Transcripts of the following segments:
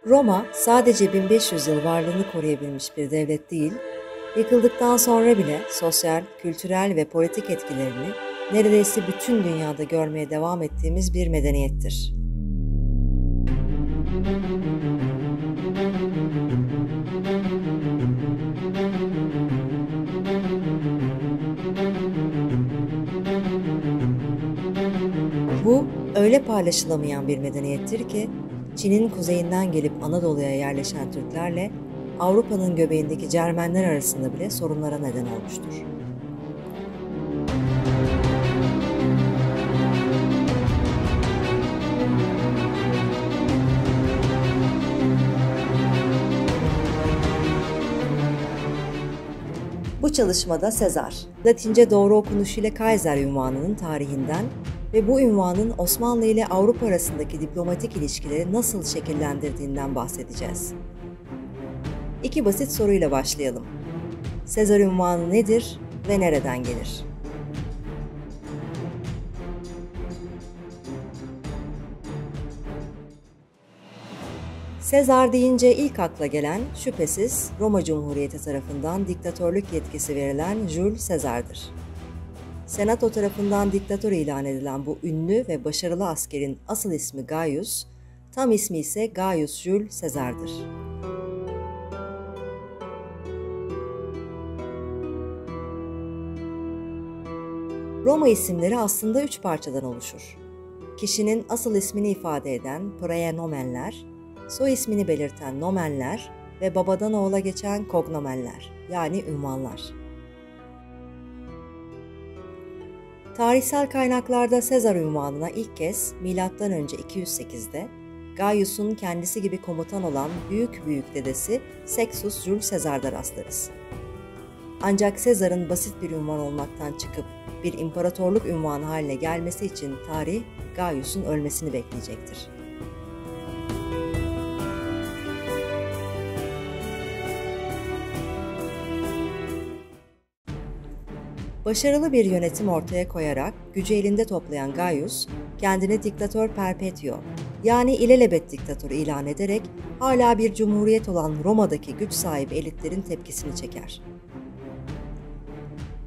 Roma sadece 1500 yıl varlığını koruyabilmiş bir devlet değil, yıkıldıktan sonra bile sosyal, kültürel ve politik etkilerini neredeyse bütün dünyada görmeye devam ettiğimiz bir medeniyettir. Bu, öyle paylaşılamayan bir medeniyettir ki, Çin'in kuzeyinden gelip Anadolu'ya yerleşen Türklerle Avrupa'nın göbeğindeki Cermenler arasında bile sorunlara neden olmuştur. Bu çalışmada Sezar, Latince doğru okunuşuyla Kaiser unvanının tarihinden ve bu unvanın Osmanlı ile Avrupa arasındaki diplomatik ilişkileri nasıl şekillendirdiğinden bahsedeceğiz. İki basit soruyla başlayalım. Sezar unvanı nedir ve nereden gelir? Sezar deyince ilk akla gelen şüphesiz Roma Cumhuriyeti tarafından diktatörlük yetkisi verilen Jules Sezar'dır. Senato tarafından diktatör ilan edilen bu ünlü ve başarılı askerin asıl ismi Gaius, tam ismi ise Gaius Jules Sezar'dır. Roma isimleri aslında 3 parçadan oluşur. Kişinin asıl ismini ifade eden praenomenler, soy ismini belirten nomenler ve babadan oğula geçen kognomenler, yani ünvanlar. Tarihsel kaynaklarda Sezar unvanına ilk kez M.Ö. 208'de Gaius'un kendisi gibi komutan olan büyük dedesi Sextus Jules Sezar'da rastlarız. Ancak Sezar'ın basit bir unvan olmaktan çıkıp bir imparatorluk unvanı haline gelmesi için tarih Gaius'un ölmesini bekleyecektir. Başarılı bir yönetim ortaya koyarak gücü elinde toplayan Gaius, kendini diktatör perpetuo, yani ilelebet diktatörü ilan ederek hala bir cumhuriyet olan Roma'daki güç sahibi elitlerin tepkisini çeker.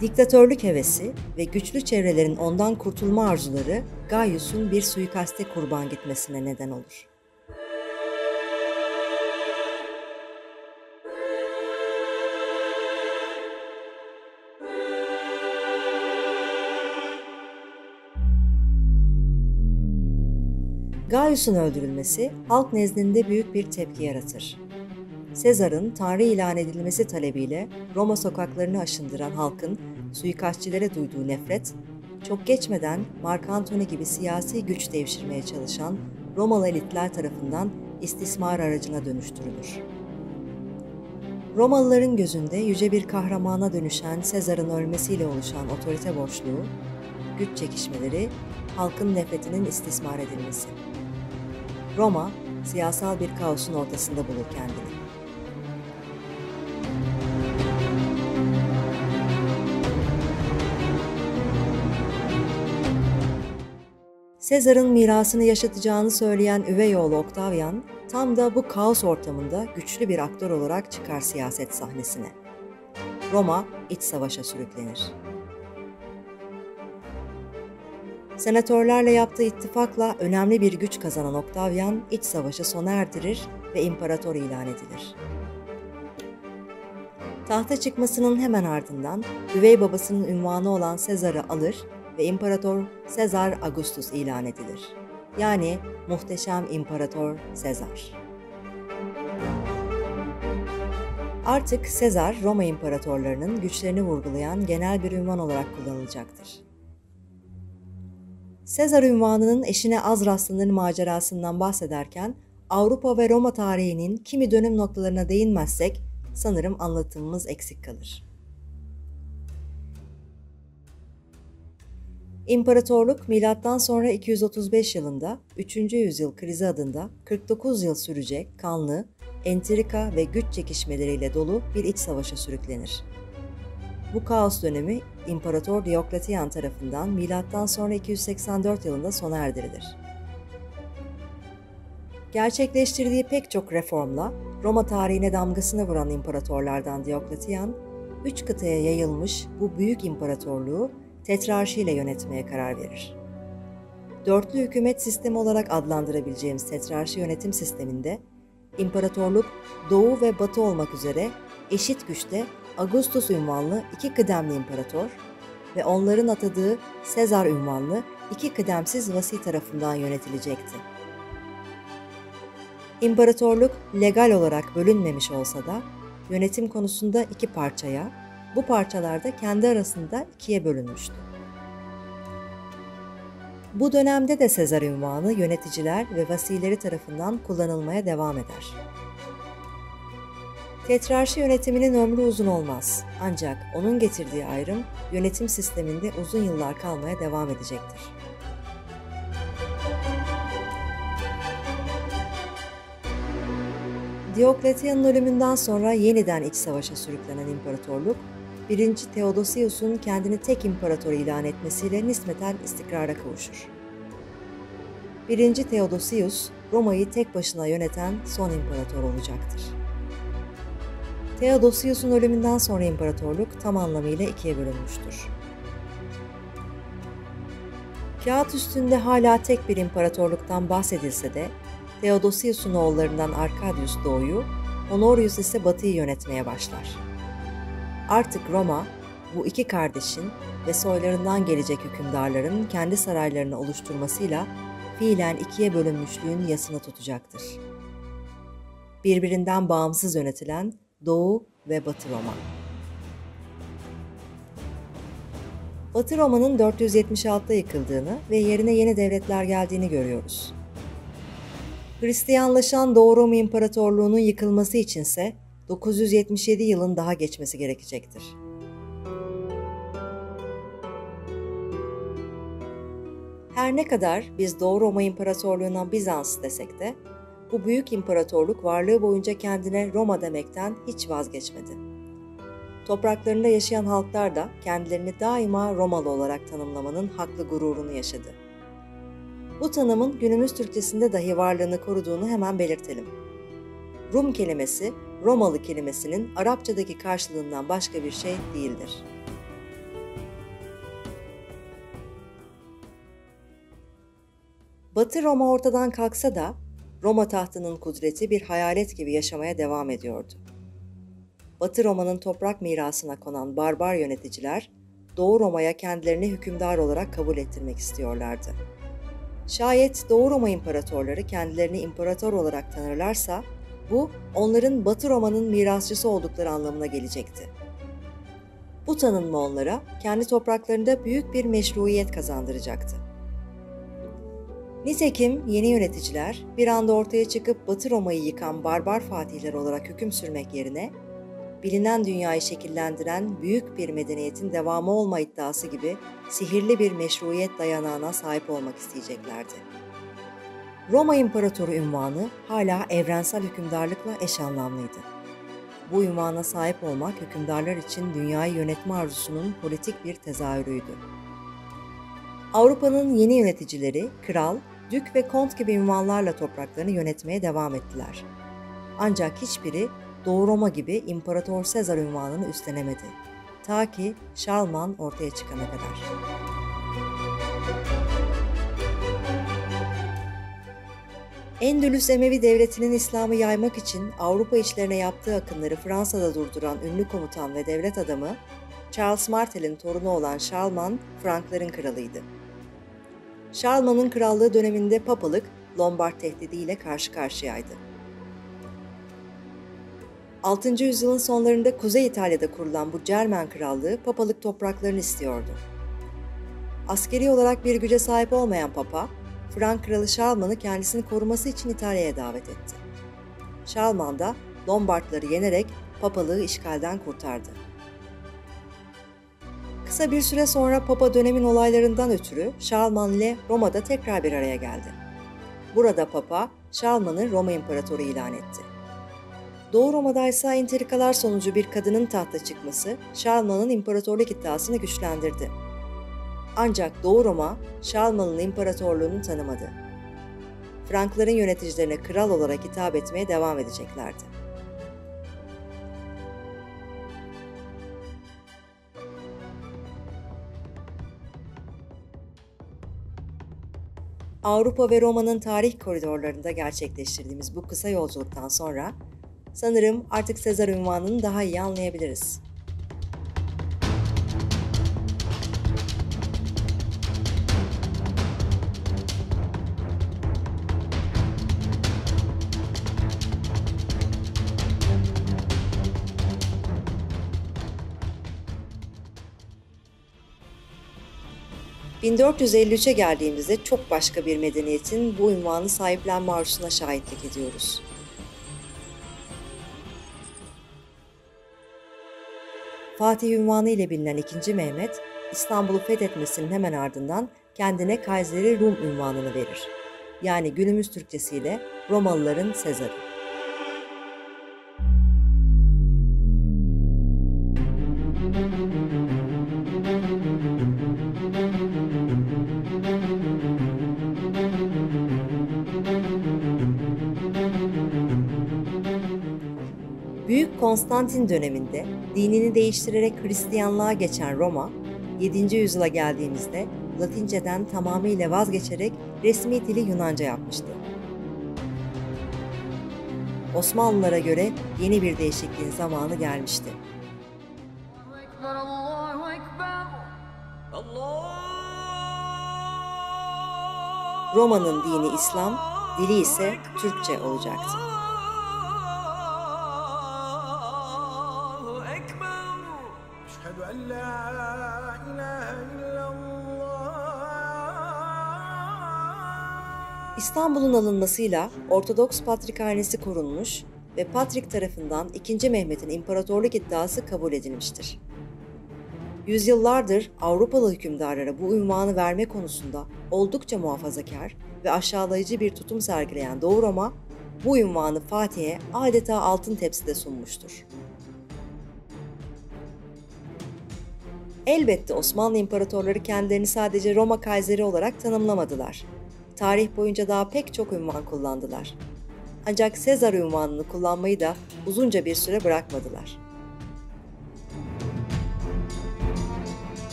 Diktatörlük hevesi ve güçlü çevrelerin ondan kurtulma arzuları Gaius'un bir suikaste kurban gitmesine neden olur. Gaius'un öldürülmesi halk nezdinde büyük bir tepki yaratır. Sezar'ın Tanrı ilan edilmesi talebiyle Roma sokaklarını aşındıran halkın suikastçilere duyduğu nefret, çok geçmeden Mark Antony gibi siyasi güç devşirmeye çalışan Romalı elitler tarafından istismar aracına dönüştürülür. Romalıların gözünde yüce bir kahramana dönüşen Sezar'ın ölmesiyle oluşan otorite boşluğu, güç çekişmeleri, halkın nefretinin istismar edilmesi. Roma, siyasal bir kaosun ortasında bulur kendini. Sezar'ın mirasını yaşatacağını söyleyen üvey oğlu Octavian, tam da bu kaos ortamında güçlü bir aktör olarak çıkar siyaset sahnesine. Roma, iç savaşa sürüklenir. Senatörlerle yaptığı ittifakla önemli bir güç kazanan Octavian, iç savaşı sona erdirir ve imparator ilan edilir. Tahta çıkmasının hemen ardından üvey babasının unvanı olan Sezar'ı alır ve İmparator Caesar Augustus ilan edilir. Yani muhteşem İmparator Sezar. Artık Sezar, Roma imparatorlarının güçlerini vurgulayan genel bir unvan olarak kullanılacaktır. Sezar unvanının eşine az rastlanır macerasından bahsederken Avrupa ve Roma tarihinin kimi dönüm noktalarına değinmezsek sanırım anlatımımız eksik kalır. İmparatorluk milattan sonra 235 yılında 3. yüzyıl krizi adında 49 yıl sürecek kanlı, entrika ve güç çekişmeleriyle dolu bir iç savaşa sürüklenir. Bu kaos dönemi İmparator Diokletian tarafından milattan sonra 284 yılında sona erdirilir. Gerçekleştirdiği pek çok reformla Roma tarihine damgasını vuran imparatorlardan Diokletian, 3 kıtaya yayılmış bu büyük imparatorluğu tetrarşiyle yönetmeye karar verir. Dörtlü hükümet sistemi olarak adlandırabileceğimiz tetrarşi yönetim sisteminde, imparatorluk doğu ve batı olmak üzere eşit güçte Augustus ünvanlı 2 kıdemli imparator ve onların atadığı Sezar ünvanlı 2 kıdemsiz vasi tarafından yönetilecekti. İmparatorluk legal olarak bölünmemiş olsa da yönetim konusunda 2 parçaya, bu parçalar da kendi arasında 2'ye bölünmüştü. Bu dönemde de Sezar ünvanı yöneticiler ve vasileri tarafından kullanılmaya devam eder. Tetrarşi yönetiminin ömrü uzun olmaz, ancak onun getirdiği ayrım yönetim sisteminde uzun yıllar kalmaya devam edecektir. Diokletian'ın ölümünden sonra yeniden iç savaşa sürüklenen imparatorluk, 1. Theodosius'un kendini tek imparator ilan etmesiyle nispeten istikrara kavuşur. 1. Theodosius, Roma'yı tek başına yöneten son imparator olacaktır. Theodosius'un ölümünden sonra imparatorluk tam anlamıyla 2'ye bölünmüştür. Kağıt üstünde hala tek bir imparatorluktan bahsedilse de, Theodosius'un oğullarından Arkadius doğuyu, Honorius ise batıyı yönetmeye başlar. Artık Roma, bu 2 kardeşin ve soylarından gelecek hükümdarların kendi saraylarını oluşturmasıyla fiilen 2'ye bölünmüşlüğün yasını tutacaktır. Birbirinden bağımsız yönetilen Doğu ve Batı Roma. Batı Roma'nın 476'da yıkıldığını ve yerine yeni devletler geldiğini görüyoruz. Hristiyanlaşan Doğu Roma İmparatorluğu'nun yıkılması içinse 977 yılın daha geçmesi gerekecektir. Her ne kadar biz Doğu Roma İmparatorluğu'na Bizans desek de, bu büyük imparatorluk varlığı boyunca kendine Roma demekten hiç vazgeçmedi. Topraklarında yaşayan halklar da kendilerini daima Romalı olarak tanımlamanın haklı gururunu yaşadı. Bu tanımın günümüz Türkçesinde dahi varlığını koruduğunu hemen belirtelim. Rum kelimesi, Romalı kelimesinin Arapçadaki karşılığından başka bir şey değildir. Batı Roma ortadan kalksa da, Roma tahtının kudreti bir hayalet gibi yaşamaya devam ediyordu. Batı Roma'nın toprak mirasına konan barbar yöneticiler, Doğu Roma'ya kendilerini hükümdar olarak kabul ettirmek istiyorlardı. Şayet Doğu Roma imparatorları kendilerini imparator olarak tanırlarsa, bu onların Batı Roma'nın mirasçısı oldukları anlamına gelecekti. Bu tanınma onlara kendi topraklarında büyük bir meşruiyet kazandıracaktı. Nitekim yeni yöneticiler bir anda ortaya çıkıp Batı Roma'yı yıkan barbar fatihler olarak hüküm sürmek yerine, bilinen dünyayı şekillendiren büyük bir medeniyetin devamı olma iddiası gibi sihirli bir meşruiyet dayanağına sahip olmak isteyeceklerdi. Roma İmparatoru unvanı hala evrensel hükümdarlıkla eş anlamlıydı. Bu unvana sahip olmak hükümdarlar için dünyayı yönetme arzusunun politik bir tezahürüydü. Avrupa'nın yeni yöneticileri kral, dük ve kont gibi unvanlarla topraklarını yönetmeye devam ettiler. Ancak hiçbiri Doğu Roma gibi İmparator Sezar unvanını üstlenemedi. Ta ki Şarlman ortaya çıkana kadar. Endülüs Emevi Devleti'nin İslam'ı yaymak için Avrupa içlerine yaptığı akınları Fransa'da durduran ünlü komutan ve devlet adamı, Charles Martel'in torunu olan Şarlman, Frankların kralıydı. Şarlman'ın krallığı döneminde papalık, Lombard tehdidiyle karşı karşıyaydı. 6. yüzyılın sonlarında Kuzey İtalya'da kurulan bu Cermen krallığı papalık topraklarını istiyordu. Askeri olarak bir güce sahip olmayan papa, Frank kralı Şarlman'ı kendisini koruması için İtalya'ya davet etti. Şarlman da Lombardları yenerek papalığı işgalden kurtardı. Kısa bir süre sonra Papa dönemin olaylarından ötürü Şarlman ile Roma'da tekrar bir araya geldi. Burada Papa, Şarlman'ı Roma İmparatoru ilan etti. Doğu Roma'da ise entrikalar sonucu bir kadının tahta çıkması Şarlman'ın imparatorluk iddiasını güçlendirdi. Ancak Doğu Roma, Şarlman'ın imparatorluğunu tanımadı. Frankların yöneticilerine kral olarak hitap etmeye devam edeceklerdi. Avrupa ve Roma'nın tarih koridorlarında gerçekleştirdiğimiz bu kısa yolculuktan sonra sanırım artık Sezar unvanını daha iyi anlayabiliriz. ...1453'e geldiğimizde çok başka bir medeniyetin bu unvanı sahiplenme arzusuna şahitlik ediyoruz. Fatih unvanı ile bilinen 2. Mehmet, İstanbul'u fethetmesinin hemen ardından kendine Kayseri Rum unvanını verir. Yani günümüz Türkçesiyle Romalıların Sezarı. Büyük Konstantin döneminde dinini değiştirerek Hristiyanlığa geçen Roma, 7. yüzyıla geldiğimizde Latinceden tamamıyla vazgeçerek resmi dili Yunanca yapmıştı. Osmanlılara göre yeni bir değişikliğin zamanı gelmişti. Roma'nın dini İslam, dili ise Türkçe olacaktı. İstanbul'un alınmasıyla Ortodoks Patrikhanesi korunmuş ve Patrik tarafından 2. Mehmet'in imparatorluk iddiası kabul edilmiştir. Yüzyıllardır Avrupalı hükümdarlara bu unvanı verme konusunda oldukça muhafazakar ve aşağılayıcı bir tutum sergileyen Doğu Roma, bu unvanı Fatih'e adeta altın tepside sunmuştur. Elbette Osmanlı imparatorları kendilerini sadece Roma Kayseri olarak tanımlamadılar. Tarih boyunca daha pek çok unvan kullandılar. Ancak Sezar unvanını kullanmayı da uzunca bir süre bırakmadılar.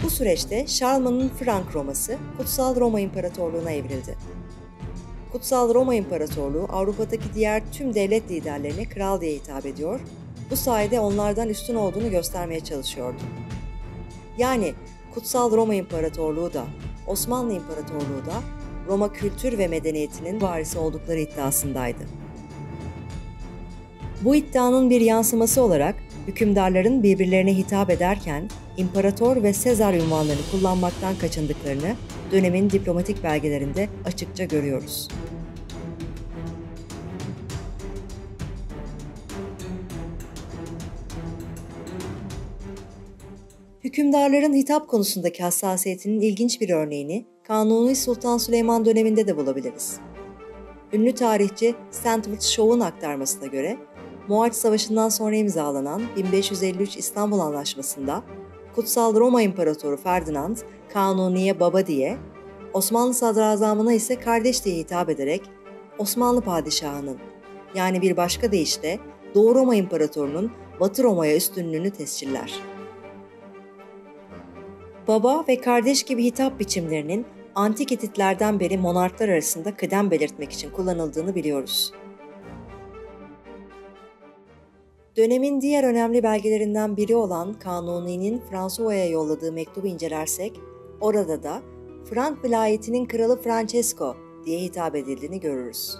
Bu süreçte Şarlman'ın Frank Roma'sı Kutsal Roma İmparatorluğu'na evrildi. Kutsal Roma İmparatorluğu Avrupa'daki diğer tüm devlet liderlerine kral diye hitap ediyor, bu sayede onlardan üstün olduğunu göstermeye çalışıyordu. Yani Kutsal Roma İmparatorluğu da, Osmanlı İmparatorluğu da Roma kültür ve medeniyetinin varisi oldukları iddiasındaydı. Bu iddianın bir yansıması olarak hükümdarların birbirlerine hitap ederken imparator ve Sezar unvanlarını kullanmaktan kaçındıklarını dönemin diplomatik belgelerinde açıkça görüyoruz. Hükümdarların hitap konusundaki hassasiyetinin ilginç bir örneğini Kanuni Sultan Süleyman döneminde de bulabiliriz. Ünlü tarihçi Sandwich Shaw'un aktarmasına göre, Mohaç Savaşı'ndan sonra imzalanan 1553 İstanbul Anlaşması'nda Kutsal Roma İmparatoru Ferdinand, Kanuni'ye baba diye, Osmanlı Sadrazamı'na ise kardeş diye hitap ederek Osmanlı Padişahı'nın, yani bir başka deyişle Doğu Roma İmparatorunun Batı Roma'ya üstünlüğünü tesciller. Baba ve kardeş gibi hitap biçimlerinin antik Hititlerden beri monarklar arasında kıdem belirtmek için kullanıldığını biliyoruz. Dönemin diğer önemli belgelerinden biri olan Kanuni'nin François'a yolladığı mektubu incelersek, orada da Frank vilayetinin kralı Francesco diye hitap edildiğini görürüz.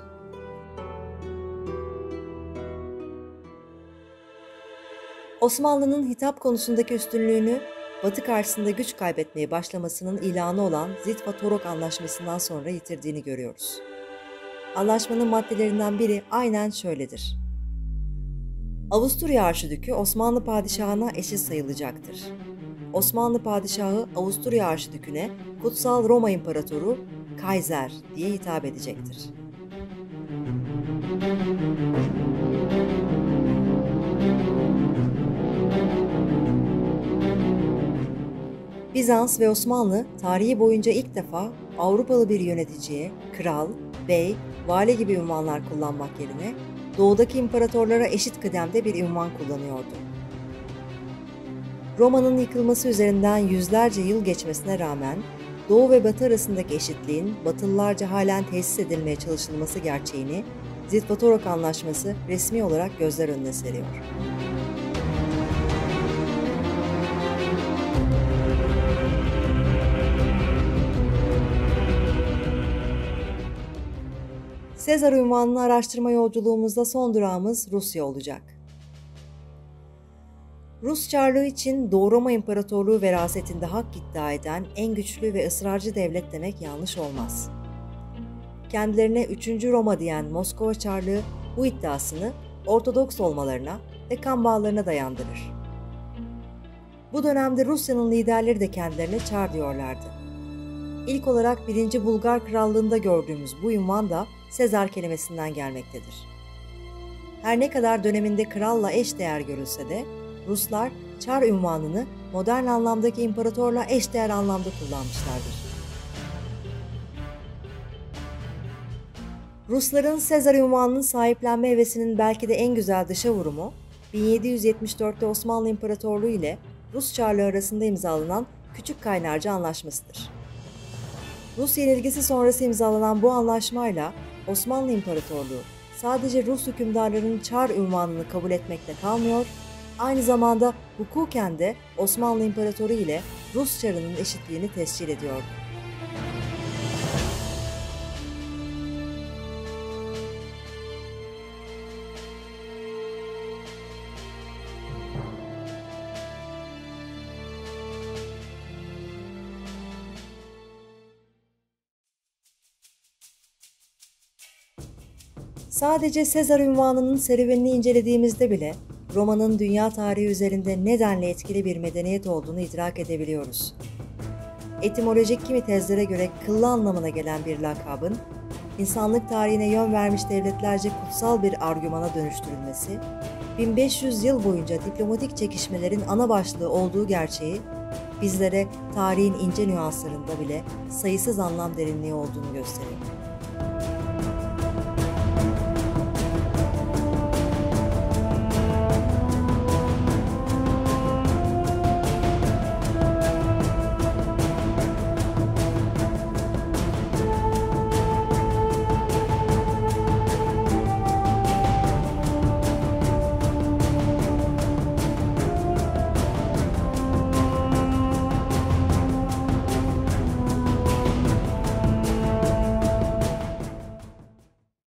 Osmanlı'nın hitap konusundaki üstünlüğünü, Batı karşısında güç kaybetmeye başlamasının ilanı olan Zitva-Torok Anlaşması'ndan sonra yitirdiğini görüyoruz. Anlaşmanın maddelerinden biri aynen şöyledir. Avusturya Arşidükü Osmanlı Padişahı'na eşit sayılacaktır. Osmanlı Padişahı Avusturya Arşidükü'ne Kutsal Roma İmparatoru Kaiser diye hitap edecektir. Bizans ve Osmanlı tarihi boyunca ilk defa Avrupalı bir yöneticiye kral, bey, vali gibi ünvanlar kullanmak yerine doğudaki imparatorlara eşit kıdemde bir ünvan kullanıyordu. Roma'nın yıkılması üzerinden yüzlerce yıl geçmesine rağmen Doğu ve Batı arasındaki eşitliğin Batılılarca halen tesis edilmeye çalışılması gerçeğini Zitvatorok Anlaşması resmi olarak gözler önüne seriyor. Sezar unvanını araştırma yolculuğumuzda son durağımız Rusya olacak. Rus Çarlığı için Doğu Roma İmparatorluğu verasetinde hak iddia eden en güçlü ve ısrarcı devlet demek yanlış olmaz. Kendilerine 3. Roma diyen Moskova Çarlığı bu iddiasını Ortodoks olmalarına ve kan bağlarına dayandırır. Bu dönemde Rusya'nın liderleri de kendilerine Çar diyorlardı. İlk olarak 1. Bulgar Krallığı'nda gördüğümüz bu unvan da Sezar kelimesinden gelmektedir. Her ne kadar döneminde kralla eşdeğer görülse de Ruslar Çar unvanını modern anlamdaki imparatorla eşdeğer anlamda kullanmışlardır. Rusların Sezar unvanının sahiplenme hevesinin belki de en güzel dışa vurumu, 1774'te Osmanlı İmparatorluğu ile Rus Çarlığı arasında imzalanan Küçük Kaynarca Anlaşması'dır. Rus yenilgisi sonrası imzalanan bu anlaşmayla Osmanlı İmparatorluğu sadece Rus hükümdarlarının Çar unvanını kabul etmekle kalmıyor, aynı zamanda hukuken de Osmanlı İmparatoru ile Rus Çarı'nın eşitliğini tescil ediyordu. Sadece Sezar unvanının serüvenini incelediğimizde bile Roma'nın dünya tarihi üzerinde nedenli etkili bir medeniyet olduğunu idrak edebiliyoruz. Etimolojik kimi tezlere göre kıllı anlamına gelen bir lakabın, insanlık tarihine yön vermiş devletlerce kutsal bir argümana dönüştürülmesi, 1500 yıl boyunca diplomatik çekişmelerin ana başlığı olduğu gerçeği, bizlere tarihin ince nüanslarında bile sayısız anlam derinliği olduğunu gösteriyor.